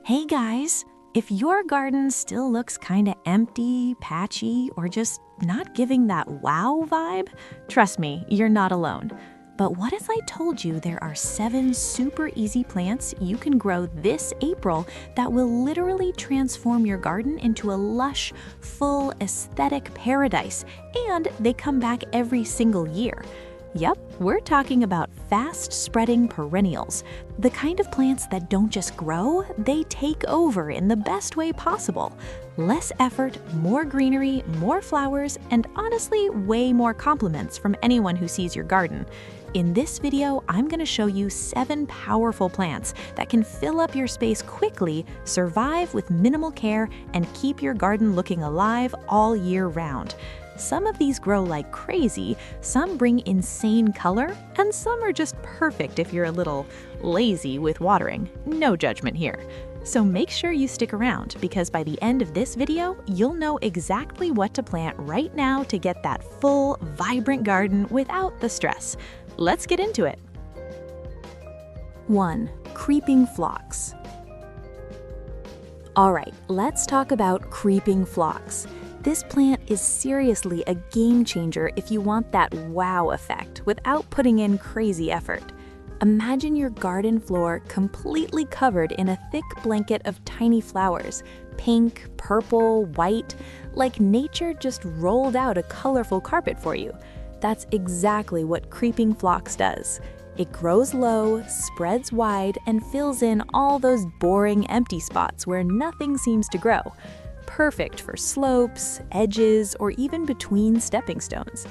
Hey guys, if your garden still looks kinda empty, patchy, or just not giving that wow vibe, trust me, you're not alone. But what if I told you there are 7 super easy plants you can grow this April that will literally transform your garden into a lush, full, aesthetic paradise, and they come back every single year? Yep, we're talking about fast-spreading perennials, the kind of plants that don't just grow, they take over in the best way possible. Less effort, more greenery, more flowers, and honestly, way more compliments from anyone who sees your garden. In this video, I'm going to show you 7 powerful plants that can fill up your space quickly, survive with minimal care, and keep your garden looking alive all year round. Some of these grow like crazy, some bring insane color, and some are just perfect if you're a little lazy with watering. No judgment here. So make sure you stick around, because by the end of this video, you'll know exactly what to plant right now to get that full, vibrant garden without the stress. Let's get into it. 1. Creeping phlox. Alright, let's talk about creeping phlox. This plant is seriously a game changer if you want that wow effect without putting in crazy effort. Imagine your garden floor completely covered in a thick blanket of tiny flowers, pink, purple, white, like nature just rolled out a colorful carpet for you. That's exactly what creeping phlox does. It grows low, spreads wide, and fills in all those boring empty spots where nothing seems to grow. Perfect for slopes, edges, or even between stepping stones.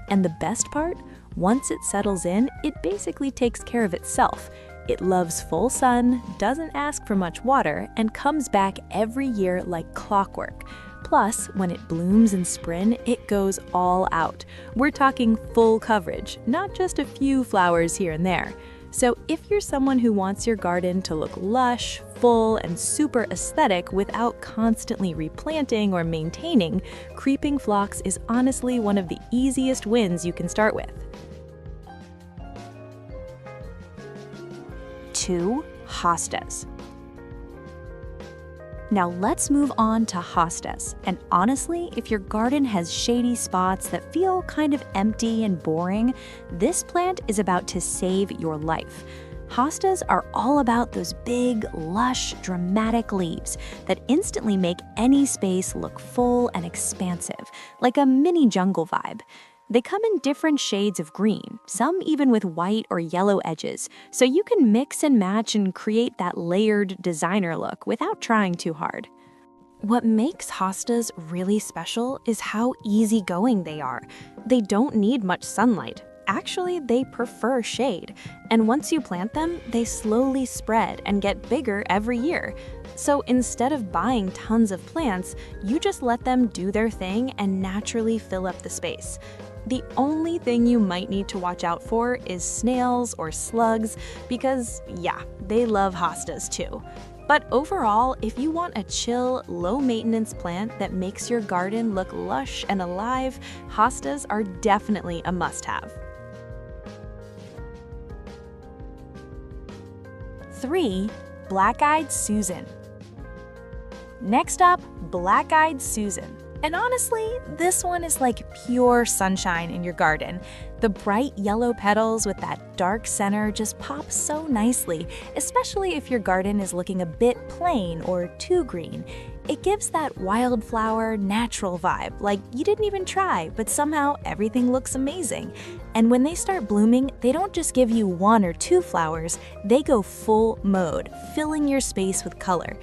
And the best part? Once it settles in, it basically takes care of itself. It loves full sun, doesn't ask for much water, and comes back every year like clockwork. Plus, when it blooms in spring, it goes all out. We're talking full coverage, not just a few flowers here and there. So if you're someone who wants your garden to look lush, full, and super aesthetic without constantly replanting or maintaining, creeping phlox is honestly one of the easiest wins you can start with. 2. Hostas. Now let's move on to hostas. And honestly, if your garden has shady spots that feel kind of empty and boring, this plant is about to save your life. Hostas are all about those big, lush, dramatic leaves that instantly make any space look full and expansive, like a mini jungle vibe. They come in different shades of green, some even with white or yellow edges, so you can mix and match and create that layered designer look without trying too hard. What makes hostas really special is how easygoing they are. They don't need much sunlight. Actually, they prefer shade. And once you plant them, they slowly spread and get bigger every year. So instead of buying tons of plants, you just let them do their thing and naturally fill up the space. The only thing you might need to watch out for is snails or slugs, because yeah, they love hostas too. But overall, if you want a chill, low-maintenance plant that makes your garden look lush and alive, hostas are definitely a must-have. 3. Black-eyed Susan. Next up, Black-eyed Susan. And honestly, this one is like pure sunshine in your garden. The bright yellow petals with that dark center just pop so nicely, especially if your garden is looking a bit plain or too green. It gives that wildflower, natural vibe, like you didn't even try, but somehow everything looks amazing. And when they start blooming, they don't just give you 1 or 2 flowers, they go full mode, filling your space with color.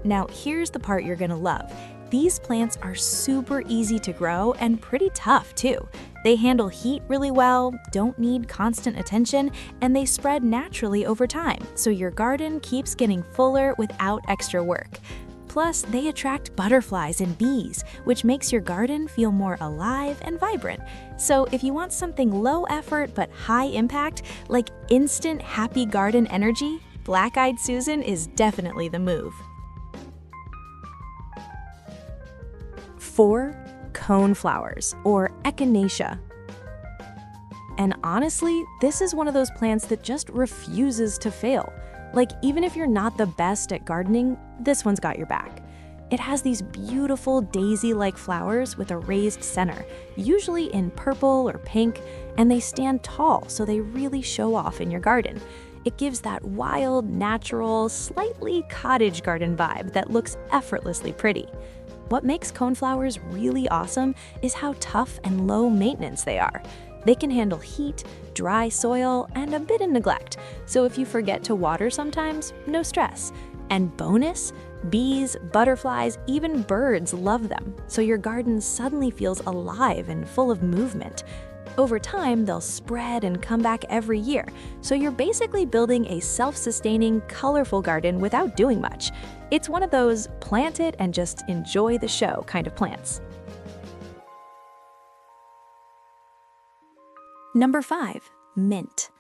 Now, here's the part you're gonna love. These plants are super easy to grow and pretty tough too. They handle heat really well, don't need constant attention, and they spread naturally over time, so your garden keeps getting fuller without extra work. Plus, they attract butterflies and bees, which makes your garden feel more alive and vibrant. So if you want something low effort but high impact, like instant happy garden energy, Black-eyed Susan is definitely the move. 4. Coneflowers, or echinacea. And honestly, this is one of those plants that just refuses to fail. Like, even if you're not the best at gardening, this one's got your back. It has these beautiful daisy-like flowers with a raised center, usually in purple or pink, and they stand tall, so they really show off in your garden. It gives that wild, natural, slightly cottage garden vibe that looks effortlessly pretty. What makes coneflowers really awesome is how tough and low maintenance they are. They can handle heat, dry soil, and a bit of neglect, so if you forget to water sometimes, no stress. And bonus, bees, butterflies, even birds love them, so your garden suddenly feels alive and full of movement. Over time, they'll spread and come back every year, so you're basically building a self-sustaining, colorful garden without doing much. It's one of those plant it and just enjoy the show kind of plants. Number 5, mint.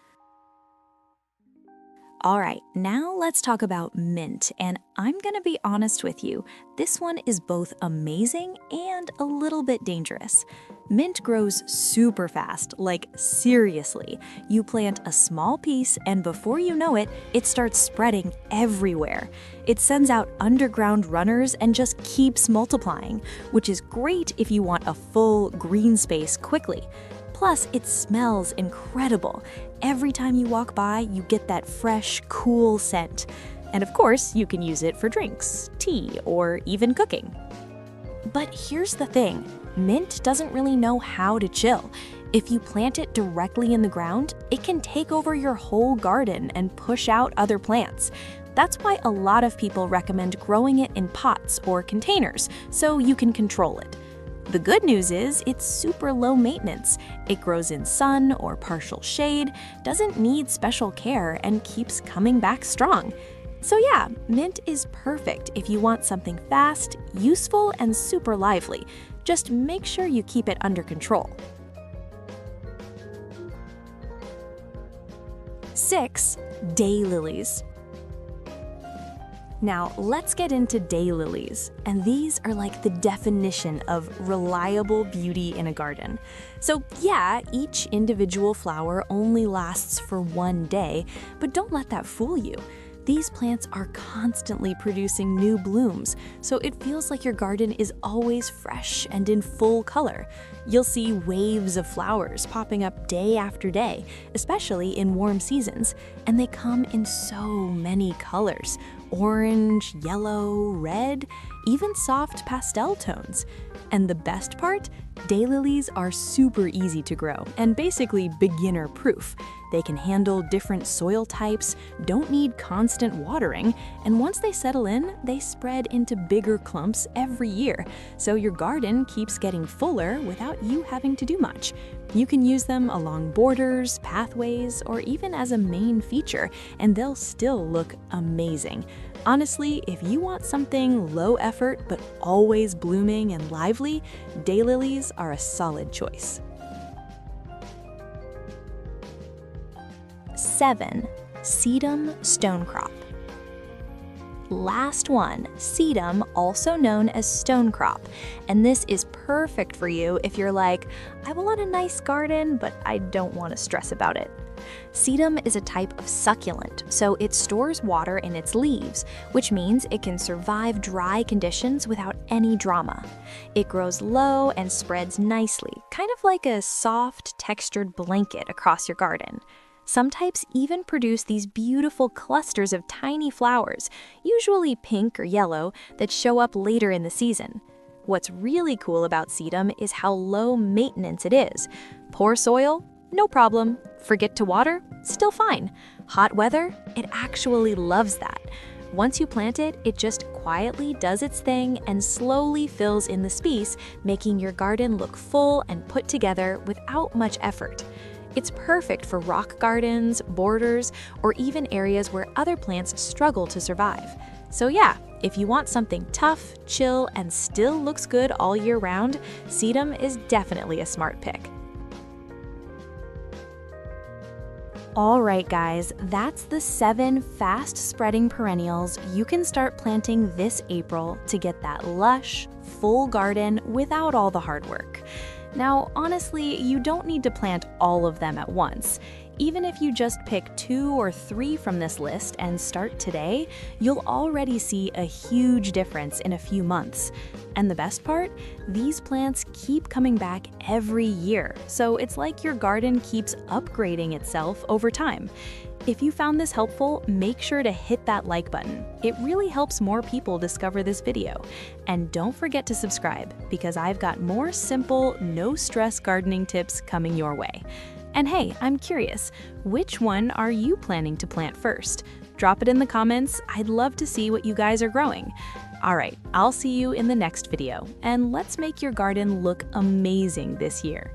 All right, now let's talk about mint, and I'm gonna be honest with you, this one is both amazing and a little bit dangerous. Mint grows super fast, like seriously. You plant a small piece and before you know it, it starts spreading everywhere. It sends out underground runners and just keeps multiplying, which is great if you want a full green space quickly. Plus, it smells incredible. Every time you walk by, you get that fresh, cool scent. And of course, you can use it for drinks, tea, or even cooking. But here's the thing, mint doesn't really know how to chill. If you plant it directly in the ground, it can take over your whole garden and push out other plants. That's why a lot of people recommend growing it in pots or containers, so you can control it. The good news is it's super low maintenance. It grows in sun or partial shade, doesn't need special care, and keeps coming back strong. So yeah, mint is perfect if you want something fast, useful, and super lively. Just make sure you keep it under control. 6. Daylilies. Now, let's get into daylilies, and these are like the definition of reliable beauty in a garden. So yeah, each individual flower only lasts for one day, but don't let that fool you. These plants are constantly producing new blooms, so it feels like your garden is always fresh and in full color. You'll see waves of flowers popping up day after day, especially in warm seasons, and they come in so many colors: orange, yellow, red, even soft pastel tones. And the best part? Daylilies are super easy to grow and basically beginner-proof. They can handle different soil types, don't need constant watering, and once they settle in, they spread into bigger clumps every year, so your garden keeps getting fuller without you having to do much. You can use them along borders, pathways, or even as a main feature, and they'll still look amazing. Honestly, if you want something low effort but always blooming and lively, daylilies are a solid choice. 7. Sedum stonecrop. Last one, sedum, also known as stonecrop. And this is perfect for you if you're like, I want a nice garden, but I don't want to stress about it. Sedum is a type of succulent, so it stores water in its leaves, which means it can survive dry conditions without any drama. It grows low and spreads nicely, kind of like a soft, textured blanket across your garden. Some types even produce these beautiful clusters of tiny flowers, usually pink or yellow, that show up later in the season. What's really cool about sedum is how low maintenance it is. Poor soil? No problem. Forget to water? Still fine. Hot weather? It actually loves that. Once you plant it, it just quietly does its thing and slowly fills in the space, making your garden look full and put together without much effort. It's perfect for rock gardens, borders, or even areas where other plants struggle to survive. So yeah, if you want something tough, chill, and still looks good all year round, sedum is definitely a smart pick. All right, guys, that's the 7 fast-spreading perennials you can start planting this April to get that lush, full garden without all the hard work. Now, honestly, you don't need to plant all of them at once. Even if you just pick 2 or 3 from this list and start today, you'll already see a huge difference in a few months. And the best part? These plants keep coming back every year, so it's like your garden keeps upgrading itself over time. If you found this helpful, make sure to hit that like button. It really helps more people discover this video. And don't forget to subscribe, because I've got more simple, no-stress gardening tips coming your way. And hey, I'm curious, which one are you planning to plant first? Drop it in the comments. I'd love to see what you guys are growing. All right, I'll see you in the next video, and let's make your garden look amazing this year.